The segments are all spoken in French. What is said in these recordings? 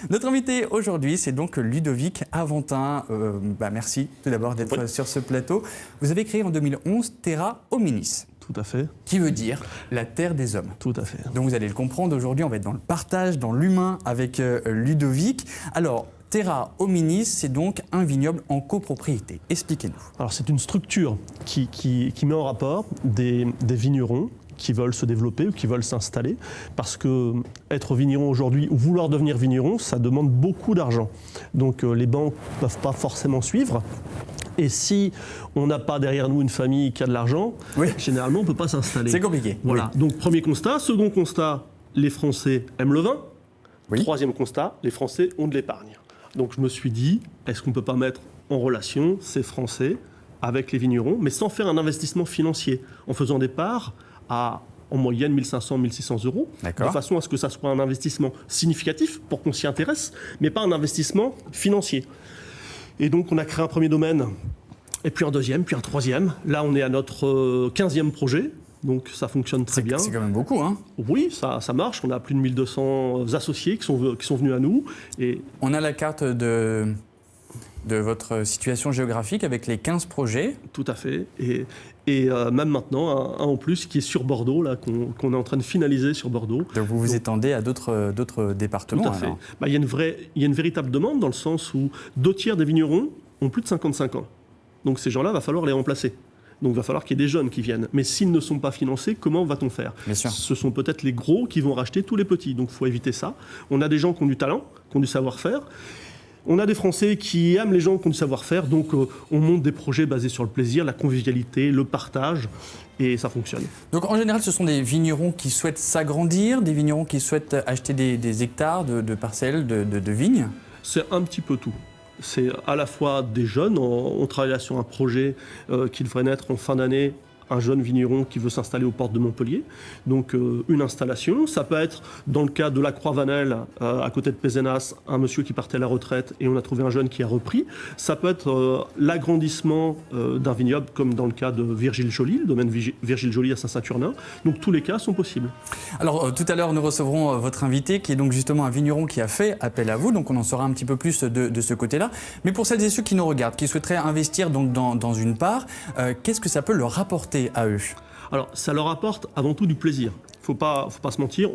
Notre invité aujourd'hui, c'est donc Ludovic Aventin. Merci tout d'abord d'être sur ce plateau. Vous avez créé en 2011 Terra Hominis. Tout à fait. Qui veut dire la terre des hommes. Tout à fait. Donc vous allez le comprendre, aujourd'hui on va être dans le partage, dans l'humain avec Ludovic. Alors, Terra Hominis, c'est donc un vignoble en copropriété. Expliquez-nous. Alors c'est une structure qui met en rapport des vignerons qui veulent se développer ou qui veulent s'installer, parce que être vigneron aujourd'hui ou vouloir devenir vigneron, ça demande beaucoup d'argent. Donc les banques ne peuvent pas forcément suivre. Et si on n'a pas derrière nous une famille qui a de l'argent, généralement on ne peut pas s'installer. C'est compliqué. Voilà. Oui. Donc premier constat. Second constat, les Français aiment le vin. Oui. Troisième constat, les Français ont de l'épargne. Donc je me suis dit, est-ce qu'on ne peut pas mettre en relation ces Français avec les vignerons, mais sans faire un investissement financier, en faisant des parts à en moyenne 1500, 1600 euros, de façon à ce que ça soit un investissement significatif pour qu'on s'y intéresse, mais pas un investissement financier. Et donc on a créé un premier domaine, et puis un deuxième, puis un troisième. Là on est à notre 15e projet, donc ça fonctionne très bien. C'est quand même beaucoup, hein? Oui, ça marche. On a plus de 1200 associés qui sont venus à nous. Et on a la carte de votre situation géographique avec les 15 projets. Tout à fait. Et même maintenant, un en plus qui est sur Bordeaux, là, qu'on est en train de finaliser sur Bordeaux. Donc vous vous étendez à d'autres départements. Tout à fait. Il y a une véritable demande dans le sens où 2/3 des vignerons ont plus de 55 ans. Donc ces gens-là, il va falloir les remplacer. Donc il va falloir qu'il y ait des jeunes qui viennent. Mais s'ils ne sont pas financés, comment va-t-on faire? Bien sûr. Ce sont peut-être les gros qui vont racheter tous les petits. Donc il faut éviter ça. On a des gens qui ont du talent, qui ont du savoir-faire. On a des Français qui aiment les gens qui ont du savoir-faire, donc on monte des projets basés sur le plaisir, la convivialité, le partage, et ça fonctionne. Donc en général, ce sont des vignerons qui souhaitent s'agrandir, des vignerons qui souhaitent acheter des hectares de parcelles de vignes? C'est un petit peu tout. C'est à la fois des jeunes, on travaille là sur un projet qui devrait naître en fin d'année, un jeune vigneron qui veut s'installer aux portes de Montpellier. Donc une installation, ça peut être dans le cas de la Croix-Vanel, à côté de Pézenas, un monsieur qui partait à la retraite et on a trouvé un jeune qui a repris. Ça peut être l'agrandissement d'un vignoble, comme dans le cas de Virgile Joly, le domaine Virgile Joly à Saint-Saturnin. Donc tous les cas sont possibles. Alors tout à l'heure, nous recevrons votre invité qui est donc justement un vigneron qui a fait appel à vous, donc on en saura un petit peu plus de ce côté-là. Mais pour celles et ceux qui nous regardent, qui souhaiteraient investir donc dans une part, qu'est-ce que ça peut leur apporter à eux? Alors, ça leur apporte avant tout du plaisir. Faut pas se mentir,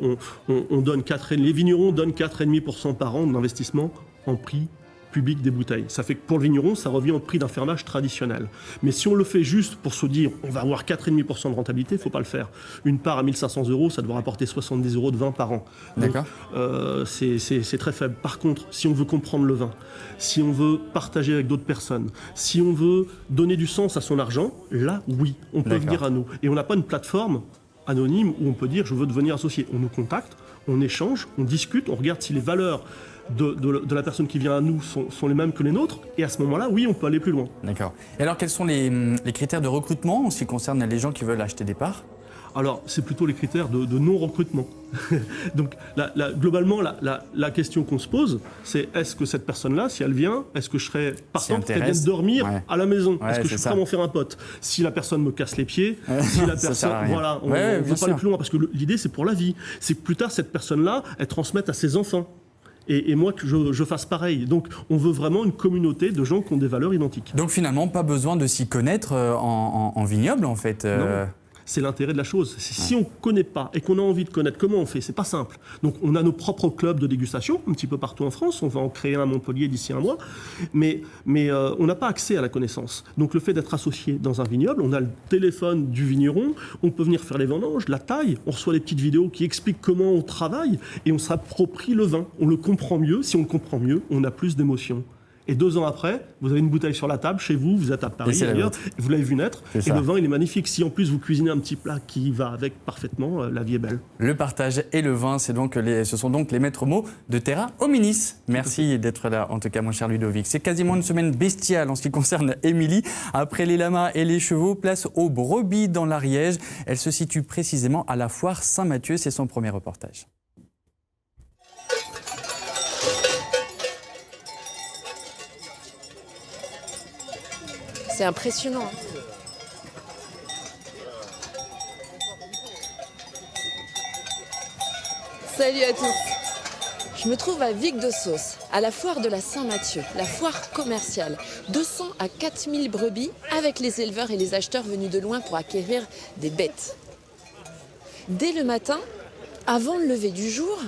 on donne les vignerons donnent 4,5% par an d'investissement en prix public des bouteilles. Ça fait que pour le vigneron, ça revient au prix d'un fermage traditionnel. Mais si on le fait juste pour se dire on va avoir 4,5% de rentabilité, il ne faut pas le faire. Une part à 1500 euros, ça doit rapporter 70 euros de vin par an. D'accord. C'est très faible. Par contre, si on veut comprendre le vin, si on veut partager avec d'autres personnes, si on veut donner du sens à son argent, là, oui, on peut venir à nous. Et on n'a pas une plateforme anonyme où on peut dire je veux devenir associé. On nous contacte, on échange, on discute, on regarde si les valeurs de la personne qui vient à nous sont les mêmes que les nôtres, et à ce moment-là, oui, on peut aller plus loin. D'accord. Et alors, quels sont les critères de recrutement en ce qui concerne les gens qui veulent acheter des parts? Alors, c'est plutôt les critères de non-recrutement. Donc, globalement, la question qu'on se pose, c'est est-ce que cette personne-là, si elle vient, est-ce que je serais partant qu'elle vienne dormir à la maison? Est-ce que je suis prêt à m'en faire un pote? Si la personne me casse les pieds, si la personne... Voilà, on ne veut pas aller plus loin, parce que l'idée, c'est pour la vie. C'est que plus tard, cette personne-là, elle transmette à ses enfants. Et moi, que je fasse pareil. Donc, on veut vraiment une communauté de gens qui ont des valeurs identiques. Donc, finalement, pas besoin de s'y connaître en vignoble, en fait. Non. C'est l'intérêt de la chose. Si on ne connaît pas et qu'on a envie de connaître comment on fait, c'est pas simple. Donc on a nos propres clubs de dégustation un petit peu partout en France. On va en créer un à Montpellier d'ici un mois. Mais on n'a pas accès à la connaissance. Donc le fait d'être associé dans un vignoble, on a le téléphone du vigneron, on peut venir faire les vendanges, la taille, on reçoit des petites vidéos qui expliquent comment on travaille et on s'approprie le vin. On le comprend mieux. Si on le comprend mieux, on a plus d'émotions. Et 2 ans après, vous avez une bouteille sur la table, chez vous, vous êtes à Paris, ailleurs, vous l'avez vu naître, et le vin, il est magnifique. Si en plus vous cuisinez un petit plat qui va avec parfaitement, la vie est belle. Le partage et le vin, ce sont donc les maîtres mots de Terra Hominis. Merci d'être là, en tout cas, mon cher Ludovic. C'est quasiment une semaine bestiale en ce qui concerne Émilie. Après les lamas et les chevaux, place aux brebis dans l'Ariège. Elle se situe précisément à la foire Saint-Mathieu. C'est son premier reportage. C'est impressionnant. Salut à tous. Je me trouve à Vic-de-Sauce, à la foire de la Saint-Mathieu, la foire commerciale. 200 à 4000 brebis avec les éleveurs et les acheteurs venus de loin pour acquérir des bêtes. Dès le matin, avant le lever du jour,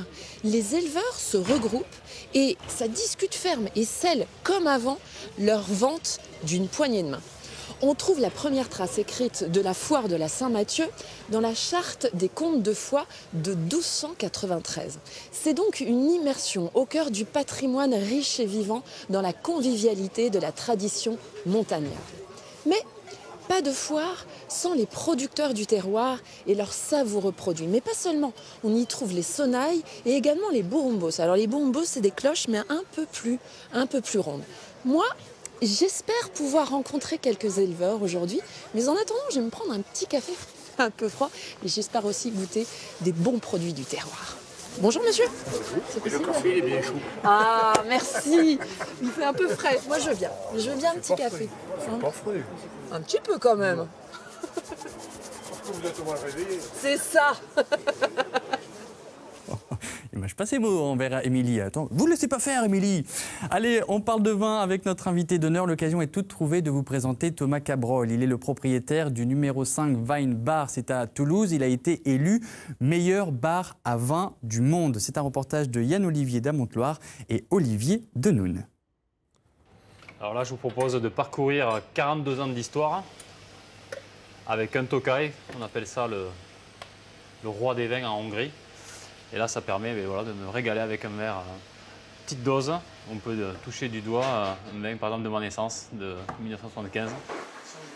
les éleveurs se regroupent et ça discute ferme et scelle, comme avant, leur vente d'une poignée de main. On trouve la première trace écrite de la foire de la Saint-Mathieu dans la charte des comtes de Foix de 1293. C'est donc une immersion au cœur du patrimoine riche et vivant dans la convivialité de la tradition montagnarde. Mais pas de foire sans les producteurs du terroir et leurs savoureux produits. Mais pas seulement, on y trouve les sonnailles et également les bourrumbos. Alors les bourrumbos, c'est des cloches mais un peu plus rondes. Moi, j'espère pouvoir rencontrer quelques éleveurs aujourd'hui, mais en attendant, je vais me prendre un petit café un peu froid et j'espère aussi goûter des bons produits du terroir. Bonjour monsieur. Et le café est bien chaud. Ah, merci. Il fait un peu frais. Moi, je veux bien un petit café. Pas frais. Un petit peu quand même. Vous êtes moins réveillé. C'est ça. Il mâche pas ses mots envers Émilie. Attends, vous ne laissez pas faire, Émilie. Allez, on parle de vin avec notre invité d'honneur. L'occasion est toute trouvée de vous présenter Thomas Cabrol. Il est le propriétaire du numéro 5 Wine Bar. C'est à Toulouse. Il a été élu meilleur bar à vin du monde. C'est un reportage de Yann-Olivier Damonteloire et Olivier Denoun. Alors là, je vous propose de parcourir 42 ans d'histoire avec un Tokaj. On appelle ça le roi des vins en Hongrie. Et là, ça permet de me régaler avec un verre petite dose. On peut toucher du doigt un vin, par exemple, de ma naissance, de 1975.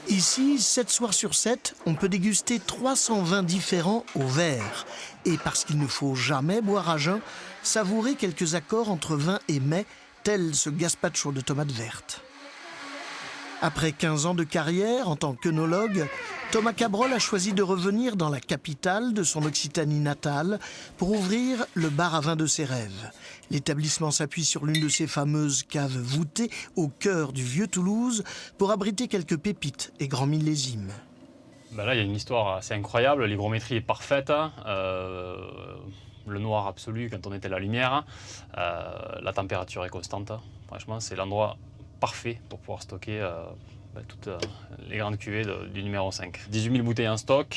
Ici, 7 soirs sur 7, on peut déguster 300 vins différents au verre. Et parce qu'il ne faut jamais boire à jeun, savourer quelques accords entre vin et mets, tel ce gazpacho de tomates vertes. Après 15 ans de carrière en tant qu'œnologue, Thomas Cabrol a choisi de revenir dans la capitale de son Occitanie natale pour ouvrir le bar à vin de ses rêves. L'établissement s'appuie sur l'une de ses fameuses caves voûtées au cœur du vieux Toulouse pour abriter quelques pépites et grands millésimes. Là, il y a une histoire assez incroyable. L'hygrométrie est parfaite. Le noir absolu quand on était à la lumière. La température est constante. Franchement, c'est l'endroit parfait pour pouvoir stocker toutes les grandes cuvées du numéro 5. 18 000 bouteilles en stock,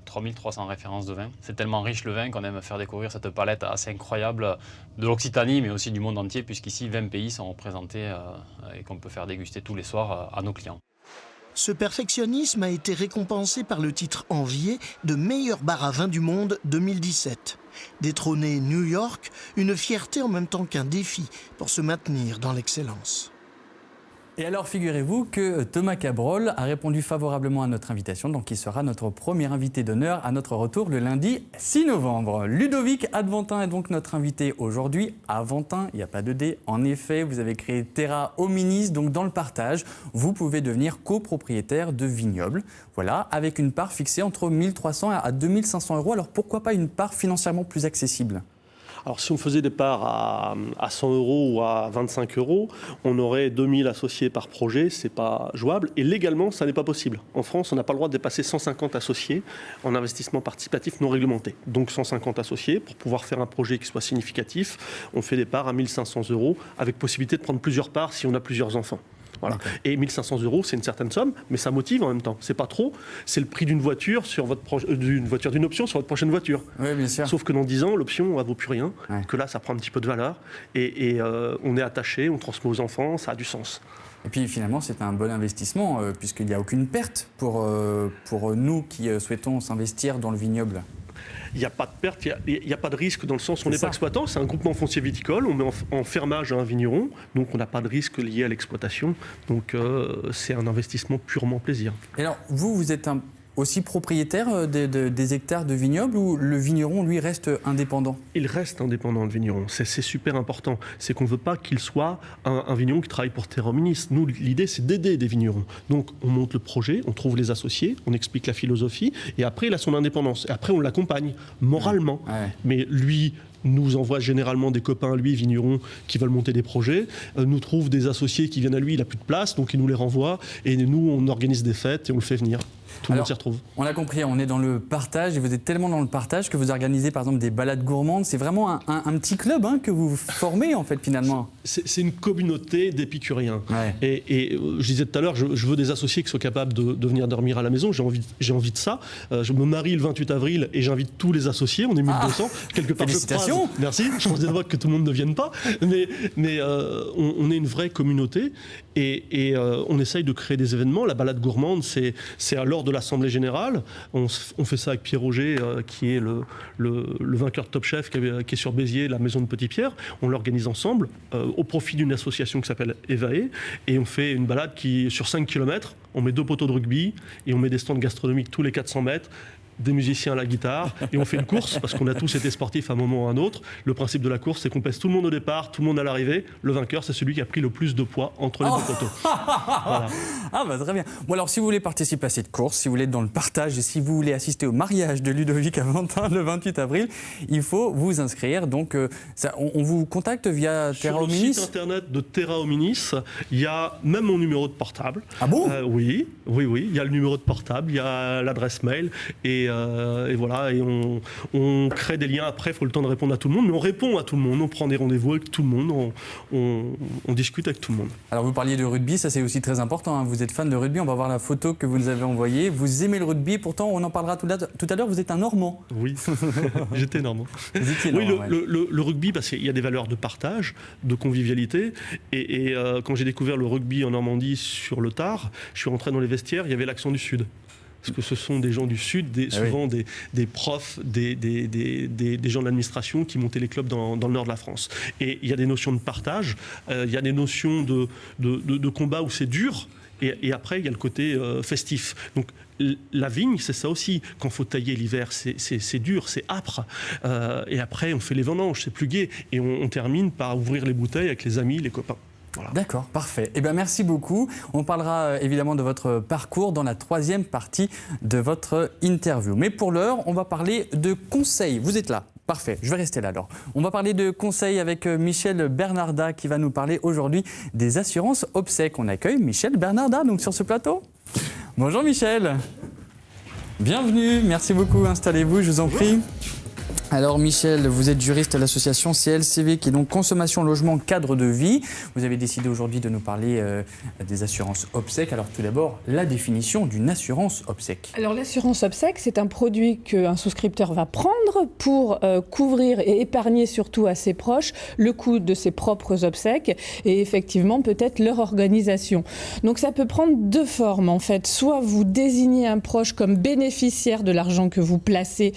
3300 références de vin. C'est tellement riche le vin qu'on aime faire découvrir cette palette assez incroyable de l'Occitanie, mais aussi du monde entier, puisqu'ici 20 pays sont représentés et qu'on peut faire déguster tous les soirs à nos clients. Ce perfectionnisme a été récompensé par le titre envié de meilleur bar à vin du monde 2017. Détrôner New York, une fierté en même temps qu'un défi pour se maintenir dans l'excellence. Et alors, figurez-vous que Thomas Cabrol a répondu favorablement à notre invitation, donc il sera notre premier invité d'honneur à notre retour le lundi 6 novembre. Ludovic Adventin est donc notre invité aujourd'hui. Aventin, il n'y a pas de D. En effet, vous avez créé Terra Hominis, donc dans le partage, vous pouvez devenir copropriétaire de vignobles. Voilà, avec une part fixée entre 1 300 à 2 500 €. Alors pourquoi pas une part financièrement plus accessible ? Alors si on faisait des parts à 100 € ou à 25 €, on aurait 2000 associés par projet, c'est pas jouable. Et légalement, ça n'est pas possible. En France, on n'a pas le droit de dépasser 150 associés en investissement participatif non réglementé. Donc 150 associés, pour pouvoir faire un projet qui soit significatif, on fait des parts à 1 500 € avec possibilité de prendre plusieurs parts si on a plusieurs enfants. Voilà. Et 1 500 €, c'est une certaine somme, mais ça motive en même temps. C'est pas trop. C'est le prix d'une voiture sur d'une option sur votre prochaine voiture. Oui, bien sûr. Sauf que dans 10 ans, l'option ne vaut plus rien. Ouais. Que là, ça prend un petit peu de valeur. Et on est attaché, on transmet aux enfants, ça a du sens. Et puis finalement, c'est un bon investissement puisqu'il n'y a aucune perte pour nous qui souhaitons s'investir dans le vignoble. Il n'y a pas de perte, il n'y a pas de risque dans le sens où on n'est pas exploitant, c'est un groupement foncier viticole, on met en fermage à un vigneron, donc on n'a pas de risque lié à l'exploitation, donc c'est un investissement purement plaisir. Et alors, vous êtes aussi propriétaire des hectares de vignobles ou le vigneron, lui, reste indépendant ? Il reste indépendant, le vigneron. C'est super important. C'est qu'on ne veut pas qu'il soit un vigneron qui travaille pour Terra Hominis. Nous, l'idée, c'est d'aider des vignerons. Donc, on monte le projet, on trouve les associés, on explique la philosophie, et après, il a son indépendance. Et après, on l'accompagne moralement. Ouais. Mais lui nous envoie généralement des copains à lui, vignerons, qui veulent monter des projets, nous trouve des associés qui viennent à lui, il n'a plus de place, donc il nous les renvoie, et nous, on organise des fêtes et on le fait venir. tout le monde s'y retrouve. On a compris, on est dans le partage et vous êtes tellement dans le partage que vous organisez par exemple des balades gourmandes. C'est vraiment un petit club que vous formez en fait finalement. C'est une communauté d'épicuriens. Ouais. Et je disais tout à l'heure, je veux des associés qui soient capables de venir dormir à la maison. J'ai envie de ça. Je me marie le 28 avril et j'invite tous les associés. On est 1200. Quelque part, félicitations. Merci. Je croise des doigts que tout le monde ne vienne pas. Mais on est une vraie communauté et on essaye de créer des événements. La balade gourmande, c'est lors de l'Assemblée Générale. On fait ça avec Pierre Roger, qui est le vainqueur de Top Chef, qui est sur Béziers, la maison de Petit-Pierre. On l'organise ensemble au profit d'une association qui s'appelle Evae. Et on fait une balade qui, sur 5 km, on met 2 poteaux de rugby et on met des stands gastronomiques tous les 400 mètres. Des musiciens à la guitare, et on fait une course, parce qu'on a tous été sportifs à un moment ou à un autre. Le principe de la course, c'est qu'on pèse tout le monde au départ, tout le monde à l'arrivée. Le vainqueur, c'est celui qui a pris le plus de poids entre les deux poteaux. Voilà. Ah bah très bien. Bon alors si vous voulez participer à cette course, si vous voulez être dans le partage et si vous voulez assister au mariage de Ludovic à Ventin le 28 avril, il faut vous inscrire. Donc on vous contacte via Terra Hominis. Sur le site internet de Terra Hominis, il y a même mon numéro de portable. Ah bon? Oui, il y a le numéro de portable, il y a l'adresse mail et voilà, et on crée des liens. Après, il faut le temps de répondre à tout le monde, mais on répond à tout le monde, on prend des rendez-vous avec tout le monde, on discute avec tout le monde. Alors vous parliez de rugby, ça c'est aussi très important, vous êtes fan de rugby, on va voir la photo que vous nous avez envoyée, vous aimez le rugby, pourtant on en parlera tout à l'heure, vous êtes un Normand. Oui, j'étais normand. Vous étiez oui, normand, le rugby, parce qu'il y a des valeurs de partage, de convivialité, et quand j'ai découvert le rugby en Normandie sur le tard, je suis rentré dans les vestiaires, il y avait l'accent du Sud. Parce que ce sont des gens du Sud, souvent des profs, des gens de l'administration qui montaient les clubs dans le nord de la France. Et il y a des notions de partage, il y a des notions de combat où c'est dur, et après il y a le côté festif. Donc la vigne, c'est ça aussi. Quand il faut tailler l'hiver, c'est dur, c'est âpre. Et après on fait les vendanges, c'est plus gai. Et on termine par ouvrir les bouteilles avec les amis, les copains. Voilà. D'accord, parfait. Eh bien, merci beaucoup. On parlera évidemment de votre parcours dans la troisième partie de votre interview. Mais pour l'heure, on va parler de conseils. Vous êtes là. Parfait, je vais rester là alors. On va parler de conseils avec Michel Bernarda qui va nous parler aujourd'hui des assurances obsèques. On accueille Michel Bernarda donc sur ce plateau. Bonjour Michel. Bienvenue, merci beaucoup. Installez-vous, je vous en prie. Alors Michel, vous êtes juriste à l'association CLCV qui est donc Consommation Logement Cadre de Vie. Vous avez décidé aujourd'hui de nous parler des assurances obsèques. Alors tout d'abord, la définition d'une assurance obsèque. Alors l'assurance obsèque, c'est un produit qu'un souscripteur va prendre pour couvrir et épargner surtout à ses proches le coût de ses propres obsèques et effectivement peut-être leur organisation. Donc ça peut prendre deux formes en fait. Soit vous désignez un proche comme bénéficiaire de l'argent que vous placez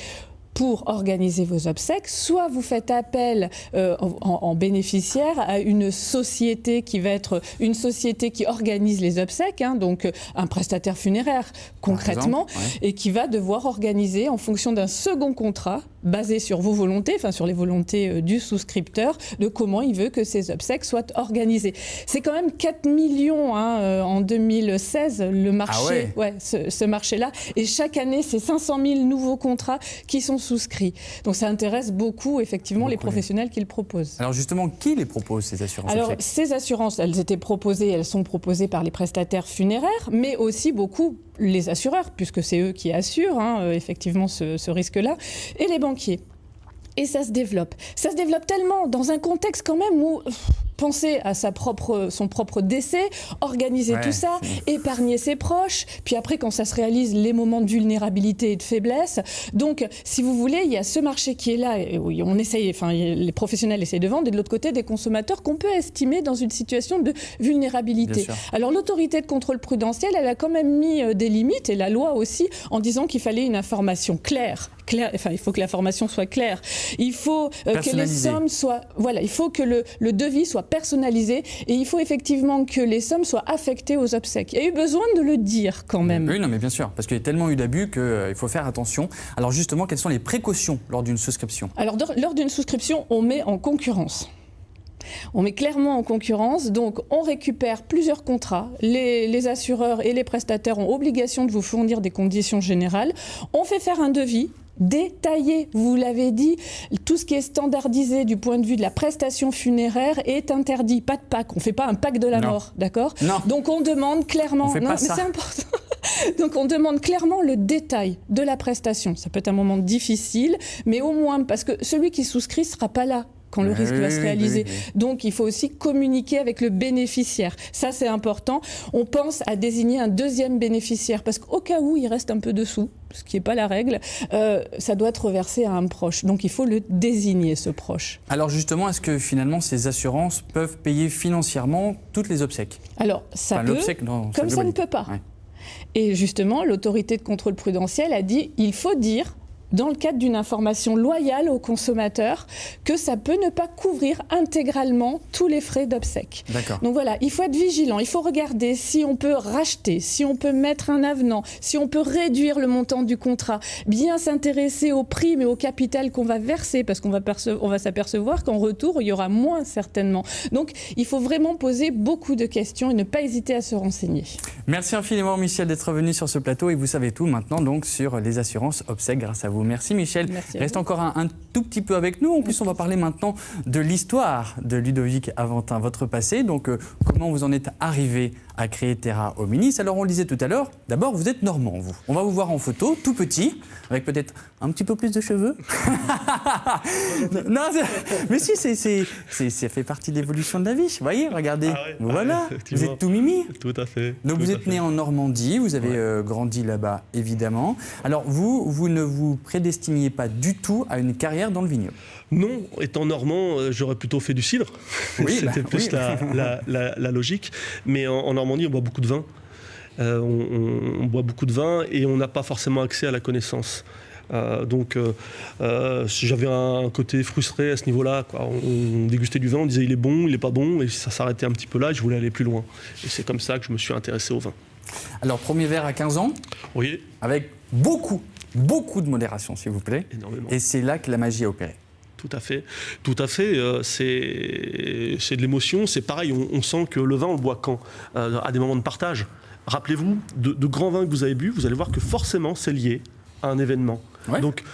pour organiser vos obsèques, soit vous faites appel en bénéficiaire à une société qui va être une société qui organise les obsèques, donc un prestataire funéraire concrètement, et qui va devoir organiser en fonction d'un second contrat basé sur vos volontés, enfin sur les volontés du souscripteur, de comment il veut que ces obsèques soient organisées. C'est quand même 4 millions en 2016, le marché, ce marché-là, et chaque année, c'est 500 000 nouveaux contrats qui sont souscrits. Donc ça intéresse beaucoup, effectivement, les professionnels qui le proposent. Alors justement, qui les propose, ces assurances obsèques ? Alors ces assurances, elles sont proposées par les prestataires funéraires, mais aussi beaucoup les assureurs, puisque c'est eux qui assurent effectivement ce risque-là, et les banquiers. Et ça se développe. Ça se développe tellement dans un contexte quand même où penser à son propre décès, organiser tout ça, épargner ses proches, puis après quand ça se réalise, les moments de vulnérabilité et de faiblesse. Donc, si vous voulez, il y a ce marché qui est là, et oui, les professionnels essayent de vendre, et de l'autre côté, des consommateurs qu'on peut estimer dans une situation de vulnérabilité. Alors, l'autorité de contrôle prudentiel, elle a quand même mis des limites, et la loi aussi, en disant qu'il fallait une information claire. Il faut que l'information soit claire. Il faut que les sommes soient... Voilà, il faut que le devis soit personnalisé et il faut effectivement que les sommes soient affectées aux obsèques. Il y a eu besoin de le dire quand même. Oui, non, mais bien sûr, parce qu'il y a tellement eu d'abus qu'il faut faire attention. Alors justement, quelles sont les précautions lors d'une souscription ? Alors lors d'une souscription, on met en concurrence. On met clairement en concurrence, donc on récupère plusieurs contrats. Les assureurs et les prestataires ont obligation de vous fournir des conditions générales. On fait faire un devis détaillé, vous l'avez dit, tout ce qui est standardisé du point de vue de la prestation funéraire est interdit. Pas de pack, on ne fait pas un pack de la mort, d'accord ? Non. Donc on demande clairement... On fait pas ça. Mais c'est important. Donc on demande clairement le détail de la prestation. Ça peut être un moment difficile, mais au moins, parce que celui qui souscrit ne sera pas là quand le risque va se réaliser. Donc il faut aussi communiquer avec le bénéficiaire. Ça, c'est important. On pense à désigner un deuxième bénéficiaire, parce qu'au cas où il reste un peu de sous, ce qui n'est pas la règle, ça doit être reversé à un proche. Donc il faut le désigner, ce proche. Alors justement, est-ce que finalement ces assurances peuvent payer financièrement toutes les obsèques? Alors ça peut, comme ça ne peut pas. Ouais. Et justement, l'autorité de contrôle prudentiel a dit il faut dire, dans le cadre d'une information loyale aux consommateurs, que ça peut ne pas couvrir intégralement tous les frais d'obsèques. Donc voilà, il faut être vigilant, il faut regarder si on peut racheter, si on peut mettre un avenant, si on peut réduire le montant du contrat, bien s'intéresser aux primes et au capital qu'on va verser, parce qu'on va s'apercevoir qu'en retour, il y aura moins certainement. Donc il faut vraiment poser beaucoup de questions et ne pas hésiter à se renseigner. Merci infiniment Michel d'être venu sur ce plateau et vous savez tout maintenant donc sur les assurances obsèques grâce à vous. Merci Michel. Merci Reste encore un tout petit peu avec nous. En plus, on va parler maintenant de l'histoire de Ludovic Aventin, votre passé. Donc, comment vous en êtes arrivé à créer Terra Hominis. Alors, on le disait tout à l'heure, d'abord, vous êtes normand, vous. On va vous voir en photo, tout petit, avec peut-être un petit peu plus de cheveux. Non, mais si, ça fait partie de l'évolution de la vie. Vous voyez, regardez. Ah ouais, voilà, vous êtes tout mimi. Tout à fait. Donc, vous êtes né en Normandie, vous avez grandi là-bas, évidemment. Alors, vous ne vous prédestiniez pas du tout à une carrière dans le vignoble. Non, étant normand, j'aurais plutôt fait du cidre. Oui, c'était plus la logique. Mais en Normandie, on boit beaucoup de vin. On boit beaucoup de vin et on n'a pas forcément accès à la connaissance. Donc j'avais un côté frustré à ce niveau-là, quoi. On dégustait du vin, on disait il est bon, il n'est pas bon, et ça s'arrêtait un petit peu là, et je voulais aller plus loin. Et c'est comme ça que je me suis intéressé au vin. Alors, premier verre à 15 ans, oui. Avec beaucoup de modération, s'il vous plaît. Énormément. Et c'est là que la magie a opéré. Tout à fait. C'est de l'émotion. C'est pareil, on sent que le vin, on le boit quand à des moments de partage. Rappelez-vous, de grands vins que vous avez bu, vous allez voir que forcément, c'est lié à un événement. Ouais. Donc,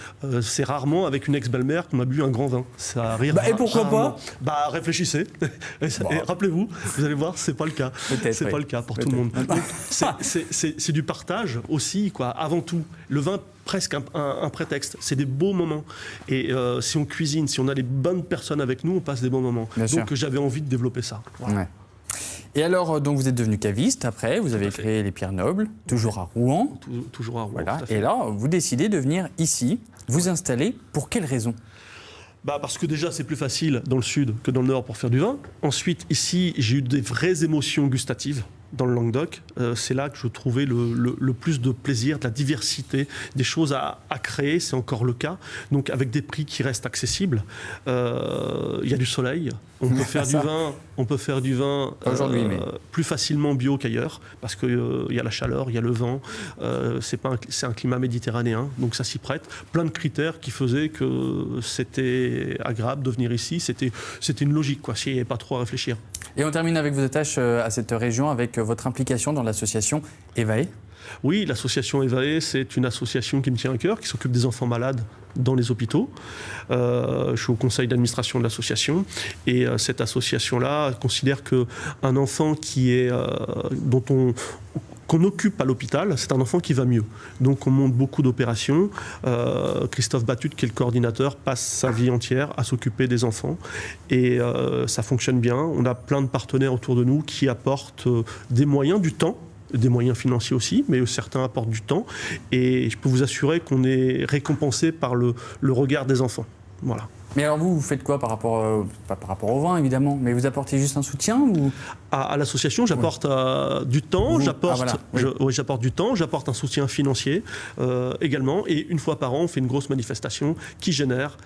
c'est rarement avec une ex-belle-mère qu'on a bu un grand vin. Ça arrive et pourquoi rarement. Réfléchissez. Et rappelez-vous, vous allez voir, c'est pas le cas. C'est pas le cas pour tout le monde. Donc, c'est du partage aussi, quoi. Avant tout, le vin, presque un prétexte. C'est des beaux moments. Et si on cuisine, si on a les bonnes personnes avec nous, on passe des bons moments. Bien donc, sûr. J'avais envie de développer ça. Voilà. Ouais. Et alors, donc vous êtes devenu caviste après, vous avez créé les Pierres Nobles, toujours à Rouen. Toujours à Rouen. Voilà. Et là, vous décidez de venir ici, vous installer. Pour quelle raison ? Parce que déjà, c'est plus facile dans le sud que dans le nord pour faire du vin. Ensuite, ici, j'ai eu des vraies émotions gustatives. Dans le Languedoc, c'est là que je trouvais le plus de plaisir, de la diversité, des choses à créer, c'est encore le cas. Donc avec des prix qui restent accessibles, il y a du soleil, on peut faire du vin plus facilement bio qu'ailleurs, parce qu'il y a la chaleur, il y a le vent, c'est un climat méditerranéen, donc ça s'y prête. Plein de critères qui faisaient que c'était agréable de venir ici, c'était une logique, quoi, s'il n'y avait pas trop à réfléchir. Et on termine avec vos attaches à cette région, avec votre implication dans l'association EVAE. Oui, l'association EVAE, c'est une association qui me tient à cœur, qui s'occupe des enfants malades dans les hôpitaux. Je suis au conseil d'administration de l'association et cette association-là considère qu'un enfant qu'on occupe à l'hôpital, c'est un enfant qui va mieux. Donc on monte beaucoup d'opérations. Christophe Batut, qui est le coordinateur, passe sa vie entière à s'occuper des enfants. Et ça fonctionne bien. On a plein de partenaires autour de nous qui apportent des moyens, du temps, des moyens financiers aussi, mais certains apportent du temps. Et je peux vous assurer qu'on est récompensé par le regard des enfants. Voilà. Mais alors vous faites quoi par rapport, pas par rapport au vin évidemment, mais vous apportez juste un soutien ou... À l'association, j'apporte du temps, j'apporte du temps, j'apporte un soutien financier également, et une fois par an, on fait une grosse manifestation qui génère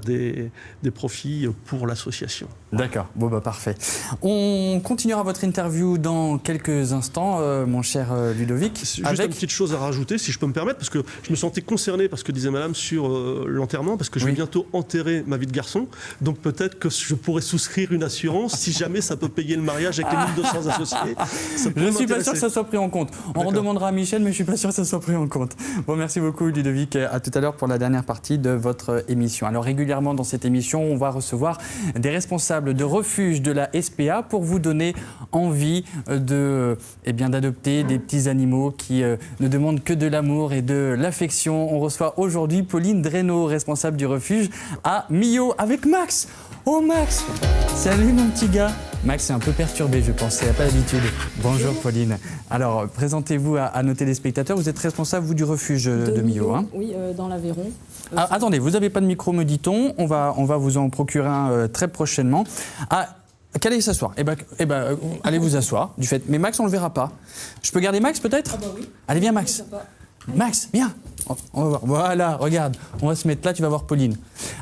des profits pour l'association. D'accord, parfait. On continuera votre interview dans quelques instants, mon cher Ludovic. Juste une petite chose à rajouter, si je peux me permettre, parce que je me sentais concerné par ce que disait madame sur l'enterrement, parce que je vais bientôt enterrer intérêt ma vie de garçon, donc peut-être que je pourrais souscrire une assurance si jamais ça peut payer le mariage avec les 1200 associés. Je ne suis pas sûr que ça soit pris en compte. On redemandera à Michel, mais je ne suis pas sûr que ça soit pris en compte. Bon, merci beaucoup Ludovic. À tout à l'heure pour la dernière partie de votre émission. Alors régulièrement dans cette émission, on va recevoir des responsables de refuges de la SPA pour vous donner envie d'adopter des petits animaux qui ne demandent que de l'amour et de l'affection. On reçoit aujourd'hui Pauline Dresneau, responsable du refuge à Millau, avec Max. Oh Max, salut mon petit gars. Max est un peu perturbé, je pense, il n'a pas l'habitude. Bonjour Pauline. Alors, présentez-vous à nos téléspectateurs. Vous êtes responsable, vous, du refuge de Millau, hein ? Oui, dans l'Aveyron. Attendez, vous n'avez pas de micro, me dit-on. On va vous en procurer un très prochainement. Qu'allez s'asseoir. Allez vous asseoir, du fait. Mais Max, on ne le verra pas. Je peux garder Max, peut-être ? Ah bah oui. Allez, viens Max. Max, viens. On va voir. Voilà, regarde. On va se mettre là, tu vas voir Pauline.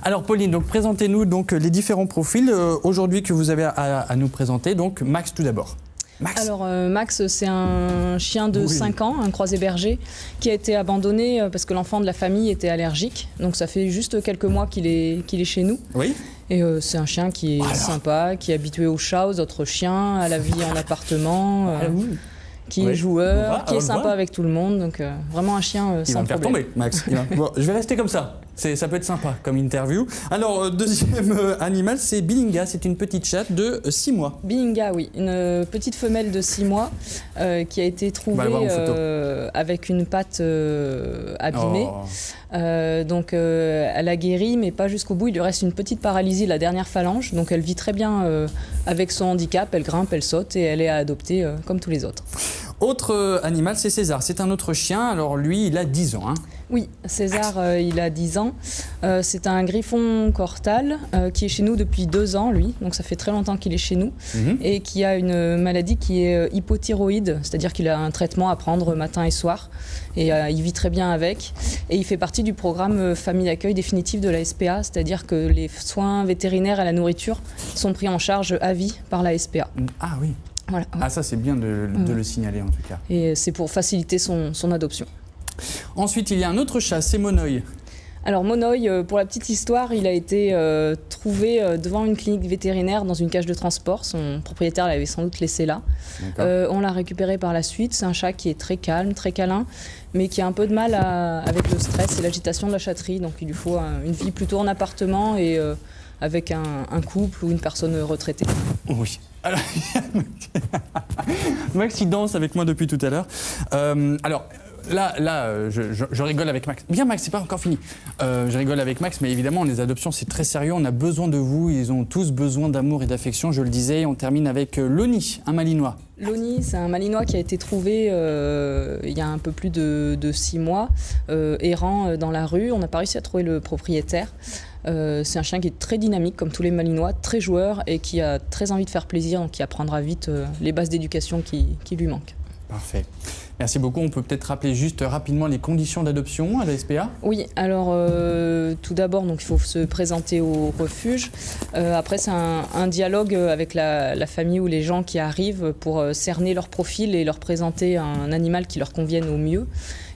Alors Pauline, donc présentez-nous donc les différents profils aujourd'hui que vous avez à nous présenter. Donc Max tout d'abord. Max. Alors Max, c'est un chien de 5 ans, un croisé berger, qui a été abandonné parce que l'enfant de la famille était allergique. Donc ça fait juste quelques mois qu'il est chez nous. Oui. Et c'est un chien qui est sympa, qui est habitué aux chats, aux autres chiens, à la vie en appartement. Qui est joueur, qui est sympa avec tout le monde, donc vraiment un chien sans problème. Il va me faire tomber, Max. Bon, je vais rester comme ça. Ça peut être sympa comme interview. Alors, deuxième animal, c'est Bilinga. C'est une petite chatte de 6 mois. Bilinga, oui. Une petite femelle de 6 mois qui a été trouvée avec une patte abîmée. Donc, elle a guéri, mais pas jusqu'au bout. Il lui reste une petite paralysie, la dernière phalange. Donc, elle vit très bien avec son handicap. Elle grimpe, elle saute et elle est à adopter comme tous les autres. Autre animal, c'est César. C'est un autre chien. Alors, lui, il a 10 ans. Hein. Oui, César, il a 10 ans. C'est un griffon cortal qui est chez nous depuis 2 ans, lui. Donc ça fait très longtemps qu'il est chez nous. Et qui a une maladie qui est hypothyroïde, c'est-à-dire qu'il a un traitement à prendre matin et soir. Et il vit très bien avec. Et il fait partie du programme famille d'accueil définitif de la SPA, c'est-à-dire que les soins vétérinaires et la nourriture sont pris en charge à vie par la SPA. Ah oui. Voilà. Ah ça c'est bien de le signaler en tout cas. Et c'est pour faciliter son adoption. Ensuite, il y a un autre chat, c'est Monoï. Alors Monoï, pour la petite histoire, il a été trouvé devant une clinique vétérinaire dans une cage de transport. Son propriétaire l'avait sans doute laissé là. On l'a récupéré par la suite. C'est un chat qui est très calme, très câlin, mais qui a un peu de mal avec le stress et l'agitation de la chatterie. Donc il lui faut une vie plutôt en appartement et avec un couple ou une personne retraitée. Oui. Alors, Max, il danse avec moi depuis tout à l'heure. Là, je rigole avec Max. Bien Max, c'est pas encore fini. Je rigole avec Max, mais évidemment, les adoptions, c'est très sérieux. On a besoin de vous. Ils ont tous besoin d'amour et d'affection, je le disais. On termine avec Loni, un malinois. Loni, c'est un malinois qui a été trouvé il y a un peu plus de 6 mois, errant dans la rue. On n'a pas réussi à trouver le propriétaire. C'est un chien qui est très dynamique, comme tous les malinois, très joueur et qui a très envie de faire plaisir, donc qui apprendra vite les bases d'éducation qui lui manquent. Parfait. Merci beaucoup. On peut peut-être rappeler juste rapidement les conditions d'adoption à la SPA ? Oui, alors tout d'abord, donc, il faut se présenter au refuge. Après, c'est un dialogue avec la famille ou les gens qui arrivent pour cerner leur profil et leur présenter un animal qui leur convienne au mieux.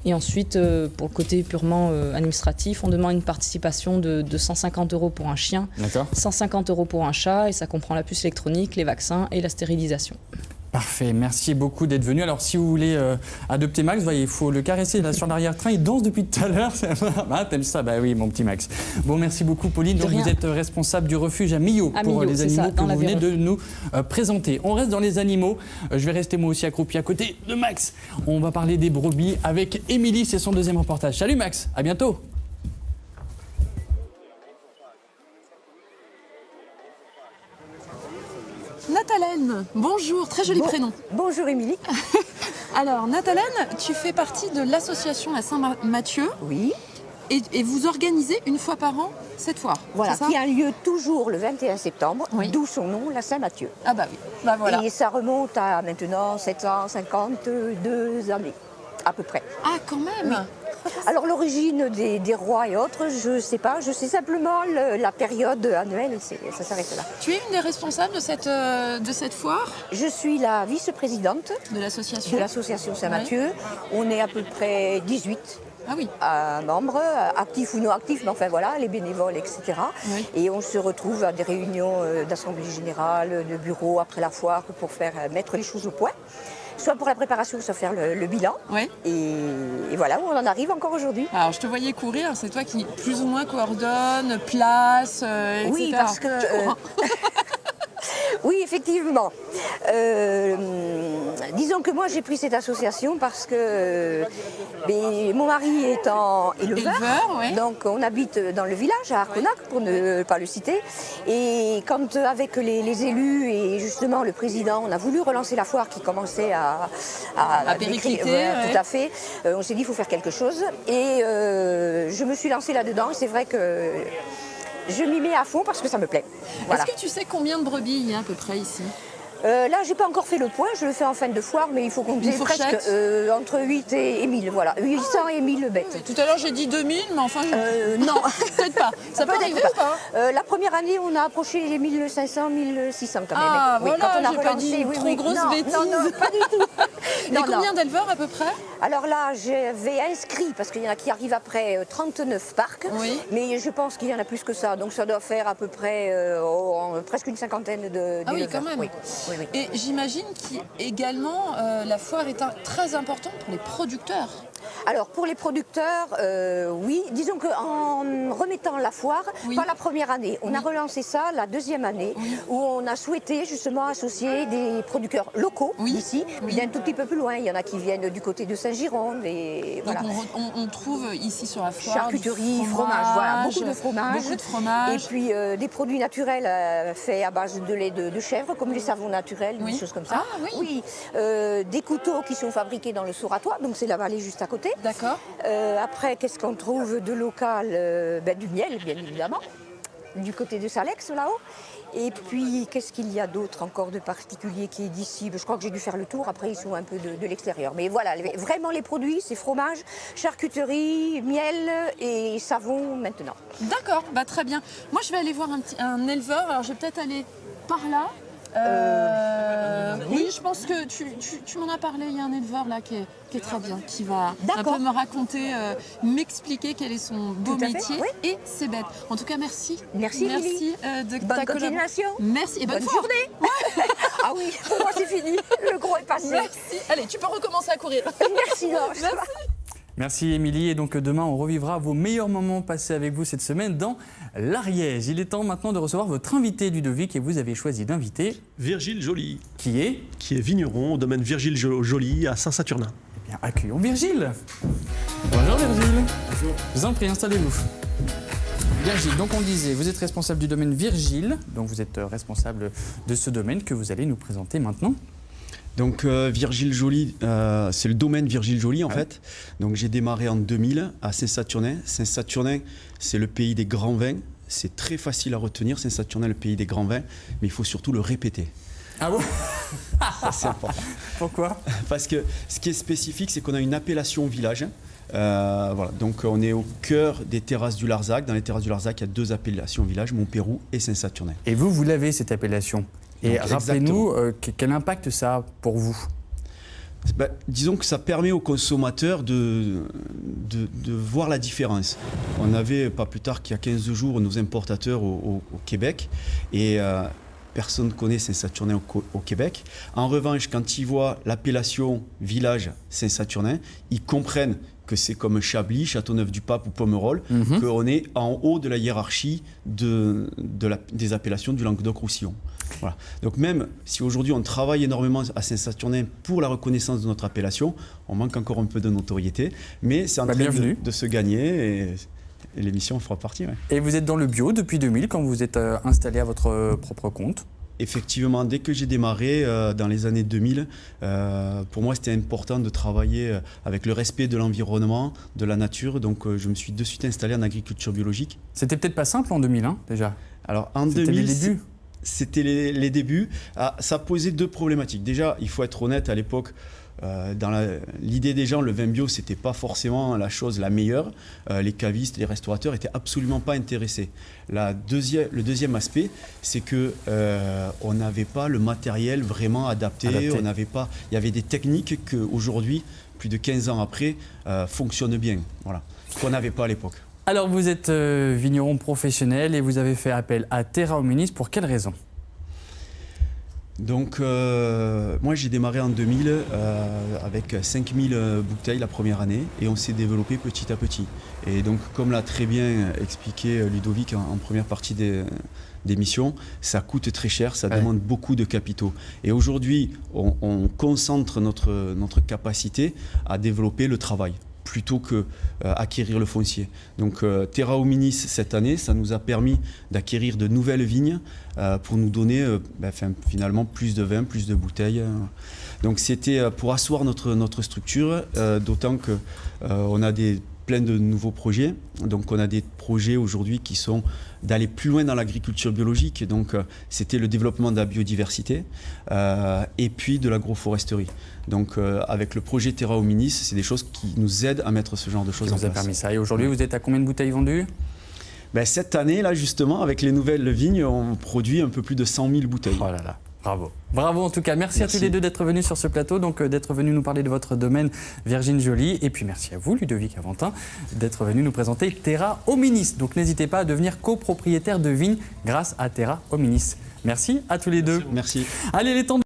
Et ensuite, pour le côté purement administratif, on demande une participation de 150 € pour un chien, 150 € pour un chat, et ça comprend la puce électronique, les vaccins et la stérilisation. Parfait, merci beaucoup d'être venu. Alors si vous voulez adopter Max, voyez, il faut le caresser là sur l'arrière-train, il danse depuis tout à l'heure. Ah, t'aimes ça? Bah oui, mon petit Max. Bon, merci beaucoup Pauline. Donc vous êtes responsable du refuge à Millau pour les animaux que vous venez de nous présenter. On reste dans les animaux. Je vais rester moi aussi accroupi à côté de Max. On va parler des brebis avec Émilie, c'est son deuxième reportage. Salut Max, à bientôt. Nathalène, bonjour, très joli prénom. Bonjour Émilie. Alors Nathalène, tu fais partie de l'association à Saint-Mathieu. Oui. Et vous organisez une fois par an cette foire. Voilà, qui a lieu toujours le 21 septembre, d'où son nom, la Saint-Mathieu. Ah bah oui, bah voilà. Et ça remonte à maintenant 752 années, à peu près. Ah quand même. Oui. Alors l'origine des rois et autres, je ne sais pas. Je sais simplement la période annuelle, ça s'arrête là. Tu es une des responsables de cette foire? Je suis la vice-présidente de l'association Saint-Mathieu. Ouais. On est à peu près 18 membres, actifs ou non actifs, mais enfin voilà, les bénévoles, etc. Oui. Et on se retrouve à des réunions d'assemblée générale, de bureau après la foire pour mettre les choses au point. Soit pour la préparation, soit faire le bilan. Ouais. Et voilà où on en arrive encore aujourd'hui. Alors, je te voyais courir, c'est toi qui plus ou moins coordonne, place, etc. Oui, parce que... Tu cours, hein. Oui, effectivement. Disons que moi, j'ai pris cette association parce que mon mari étant éleveur, ouais. donc on habite dans le village, à Arconac, pour ne pas le citer. Et quand, avec les élus et justement le président, on a voulu relancer la foire qui commençait à péricliter, tout à fait, on s'est dit, il faut faire quelque chose. Et je me suis lancée là-dedans. Et c'est vrai que... je m'y mets à fond parce que ça me plaît. Voilà. Est-ce que tu sais combien de brebis il y a à peu près ici ? Là, j'ai pas encore fait le point, je le fais en fin de foire, mais il faut compter presque entre 8 et 1000, voilà. 800 et 1000 bêtes. Tout à l'heure, j'ai dit 2000, mais enfin... Non. Peut-être pas. Ça peut arriver ou pas la première année, on a approché les 1500, 1600 quand même. Ah, oui, voilà, quand on a j'ai pas relancé, dit trop grosse bêtise. Non, pas du tout. Et combien d'éleveurs à peu près ? Alors là, j'avais inscrit, parce qu'il y en a qui arrivent après, 39 parcs, mais je pense qu'il y en a plus que ça, donc ça doit faire à peu près presque une cinquantaine d'éleveurs. Ah oui, quand même. Oui. Et j'imagine qu'également, la foire est très importante pour les producteurs. Alors pour les producteurs, oui. Disons qu'en remettant la foire, pas la première année, on a relancé ça la deuxième année, où on a souhaité justement associer des producteurs locaux d'ici, puis d'un tout petit peu plus loin. Il y en a qui viennent du côté de Saint-Gironde. Et donc voilà. on trouve ici sur la foire charcuterie, fromage, voilà, beaucoup de fromage. Et puis des produits naturels faits à base de lait de chèvre, comme les savons naturels, des choses comme ça. Ah, oui. Des couteaux qui sont fabriqués dans le Soratois, donc c'est la vallée juste à côté. D'accord. Après, qu'est-ce qu'on trouve de local du miel, bien évidemment, du côté de Salex, là-haut. Et puis, qu'est-ce qu'il y a d'autre encore de particulier qui est d'ici ? Je crois que j'ai dû faire le tour, après ils sont un peu de l'extérieur. Mais voilà, vraiment les produits, c'est fromage, charcuterie, miel et savon maintenant. D'accord, très bien. Moi, je vais aller voir un éleveur, alors je vais peut-être aller par là. Oui, je pense que tu m'en as parlé, il y a un éleveur là qui est très bien, qui va un peu me raconter, m'expliquer quel est son beau métier et ses bêtes. En tout cas, merci. Merci de bonne continuation. Merci et bonne journée. Ah oui, pour moi c'est fini, le gros est passé. Merci. Allez, tu peux recommencer à courir. Merci. Merci Émilie, et donc demain on revivra vos meilleurs moments passés avec vous cette semaine dans l'Ariège. Il est temps maintenant de recevoir votre invité Ludovic, et vous avez choisi d'inviter Virgile Joly. Qui est vigneron au domaine Virgile Joly à Saint-Saturnin. Eh bien, accueillons Virgile. Bonjour Virgile. Bonjour. Je vous en prie, installez-vous. Virgile, donc on disait, vous êtes responsable du domaine Virgile, donc vous êtes responsable de ce domaine que vous allez nous présenter maintenant. Donc Virgile Joly, c'est le domaine Virgile Joly en fait. Donc j'ai démarré en 2000 à Saint-Saturnin. Saint-Saturnin, c'est le pays des grands vins. C'est très facile à retenir, Saint-Saturnin, le pays des grands vins, mais il faut surtout le répéter. Ah bon? C'est important. Pourquoi? Parce que ce qui est spécifique, c'est qu'on a une appellation village. Voilà. Donc on est au cœur des terrasses du Larzac. Dans les terrasses du Larzac, il y a deux appellations village, Montpérou et Saint-Saturnin. Et vous l'avez cette appellation. Et rappelez-nous, quel impact ça a pour vous? Disons que ça permet aux consommateurs de voir la différence. On avait, pas plus tard qu'il y a 15 jours, nos importateurs au Québec, et personne ne connaît Saint-Saturnin au Québec. En revanche, quand ils voient l'appellation village Saint-Saturnin, ils comprennent que c'est comme Chablis, Châteauneuf-du-Pape ou Pomerol, qu'on est en haut de la hiérarchie des appellations du Languedoc-Roussillon. Voilà. Donc même si aujourd'hui on travaille énormément à Saint-Saturnin pour la reconnaissance de notre appellation, on manque encore un peu de notoriété, mais c'est en train de se gagner et l'émission en fera partie. Ouais. Et vous êtes dans le bio depuis 2000 quand vous êtes installé à votre propre compte? Effectivement, dès que j'ai démarré dans les années 2000, pour moi c'était important de travailler avec le respect de l'environnement, de la nature, donc je me suis de suite installé en agriculture biologique. C'était peut-être pas simple en 2000 déjà? Alors en 2000, les débuts. C'était les débuts. Ça posait deux problématiques. Déjà, il faut être honnête, à l'époque, dans l'idée des gens, le vin bio, c'était pas forcément la chose la meilleure. Les cavistes, les restaurateurs étaient absolument pas intéressés. Le deuxième aspect, c'est que on n'avait pas le matériel vraiment adapté. On n'avait pas. Il y avait des techniques que aujourd'hui, plus de 15 ans après, fonctionnent bien. Voilà, qu'on n'avait pas à l'époque. Alors vous êtes vigneron professionnel et vous avez fait appel à Terra Hominis pour quelle raison ? Donc moi j'ai démarré en 2000 avec 5000 bouteilles la première année et on s'est développé petit à petit. Et donc comme l'a très bien expliqué Ludovic en première partie d'émission, ça coûte très cher, ça demande beaucoup de capitaux. Et aujourd'hui on concentre notre capacité à développer le travail plutôt que acquérir le foncier. Donc Terra Hominis cette année, ça nous a permis d'acquérir de nouvelles vignes pour nous donner finalement plus de vin, plus de bouteilles. Donc c'était pour asseoir notre structure, d'autant que on a plein de nouveaux projets. Donc on a des projets aujourd'hui qui sont d'aller plus loin dans l'agriculture biologique. Donc c'était le développement de la biodiversité et puis de l'agroforesterie. Donc avec le projet Terra Hominis, c'est des choses qui nous aident à mettre ce genre de choses en place. Vous a permis ça. Et aujourd'hui, vous êtes à combien de bouteilles vendues ? Cette année, là justement, avec les nouvelles vignes, on produit un peu plus de 100 000 bouteilles. Oh là là. Bravo. Bravo en tout cas. Merci à tous les deux d'être venus sur ce plateau, donc d'être venus nous parler de votre domaine Virgin Joly. Et puis merci à vous, Ludovic Aventin, d'être venu nous présenter Terra Hominis. Donc n'hésitez pas à devenir copropriétaire de vignes grâce à Terra Hominis. Merci à tous les deux. Merci. Allez, les temps